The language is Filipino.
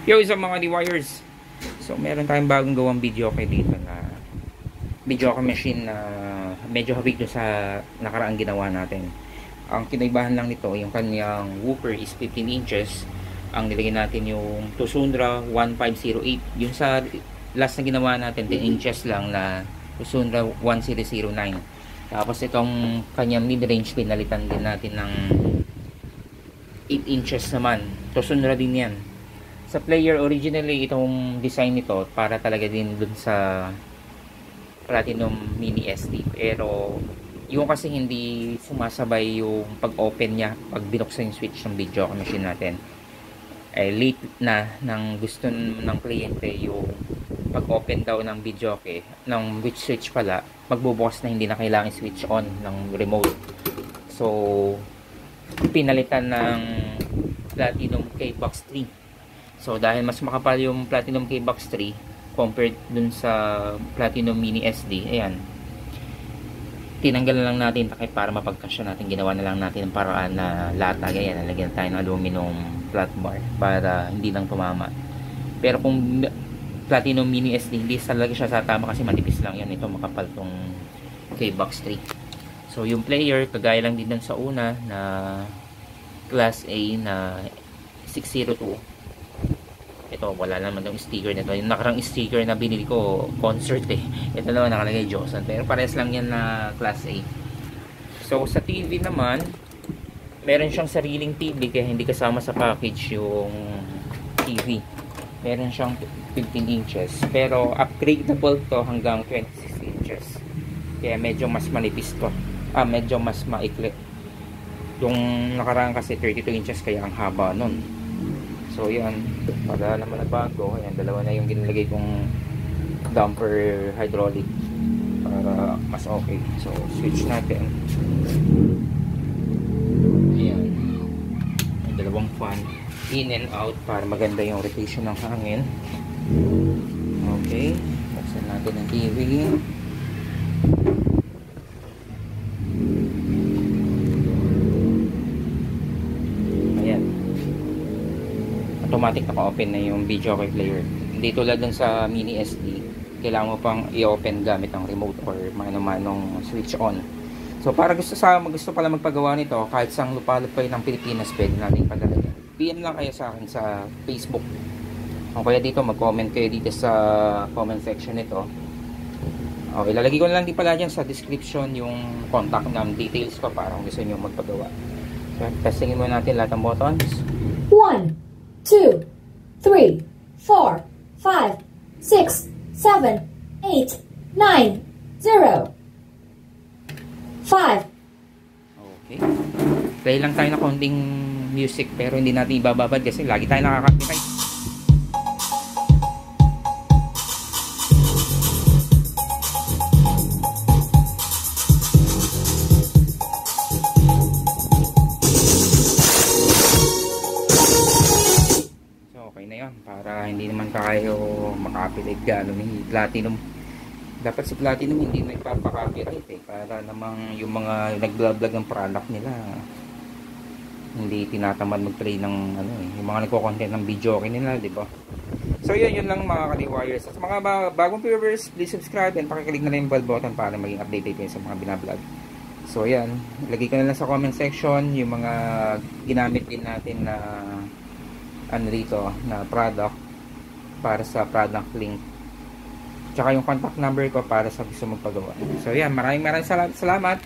Yo, isang mga D-Wires. So, meron tayong bagong gawang video kay dito na video machine na medyo hawig doon sa nakaraang ginawa natin. Ang kinaibahan lang nito, yung kanyang woofer is 15 inches. Ang nilagay natin yung Tosundra 1508. Yung sa last na ginawa natin, 10 inches lang na Tosundra 1009. Tapos itong kanyang mid-range, pinalitan din natin ng 8 inches naman. Tosundra din yan. Sa player, originally itong design nito para talaga din dun sa Platinum Mini SD, pero yung kasi hindi sumasabay yung pag-open niya pag binuksan yung switch ng video machine natin. Late na nang gusto ng kliyente yung pag-open daw ng video ng which switch pala, magbubukas na hindi na kailangan switch on ng remote. So pinalitan ng Platinum K-Box 3. So dahil mas makapal yung Platinum K-Box 3 compared dun sa Platinum Mini SD, ayan, tinanggal na lang natin takip para mapagkasya natin. Ginawa na lang natin ang paraan na lata, ganyan, nalagyan tayo ng aluminum flat bar para hindi lang tumama. Pero kung Platinum Mini SD, hindi talaga siya tatama kasi manipis lang yan. Ito makapal tong K-Box 3. So yung player, kagaya lang din dun sa una na Class A na 602. Ito, wala naman yung sticker nito. Yung nakarang sticker na binili ko, concert Ito naman nakalagay Johnson. Pero pares lang yan na Class A. So, sa TV naman, meron siyang sariling TV kaya hindi kasama sa package yung TV. Meron siyang 15 inches. Pero upgradable to hanggang 26 inches. Kaya medyo mas manipis to. Medyo mas maikli. Yung nakarang kasi 32 inches kaya ang haba nun. So yan, para naman nagbago. Ayan, dalawa na yung ginilagay kong damper hydraulic para mas okay. So switch natin. Ayan, may dalawang fan in and out para maganda yung rotation ng hangin. Okay, buksan natin ang TV. Automatic naka-open na yung video player. Hindi tulad dun sa Mini SD, kailangan mo pang i-open gamit ang remote or mano-manong switch on. So para gusto pala magpagawa nito, kahit sang lupalupay ng Pilipinas, pwede natin padala. PM lang kayo sa akin sa Facebook. O kaya dito, mag-comment kayo dito sa comment section nito. O, ilalagay ko na lang din pala dyan sa description yung contact ng details ko para kung gusto nyo magpagawa. So, testingin muna natin lahat ng buttons. 1, 2, 3, 4, 5, 6, 7, 8, 9, 0, 5. Okay. Play lang tayo na konting music pero hindi natin ibababad kasi lagi tayo nakaka-copyright. Para hindi naman tayo makapiliid gano'n ni Platinum. Dapat si Platinum hindi nagpapakopyright para namang yung mga nag-vlog ng product nila hindi tinatamad mag-play ng yung mga nagko-content ng video nila, di ba? So yun lang mga ka-D-Wires. Sa mga bagong viewers, please subscribe and pakiclick na rin yung bell button para maging updated kayo sa mga binablog. So yan, lagay ko na lang sa comment section yung mga ginamit din natin na dito na product para sa product link, tsaka yung contact number ko para sa gusto magpagawa. So yan, maraming salamat.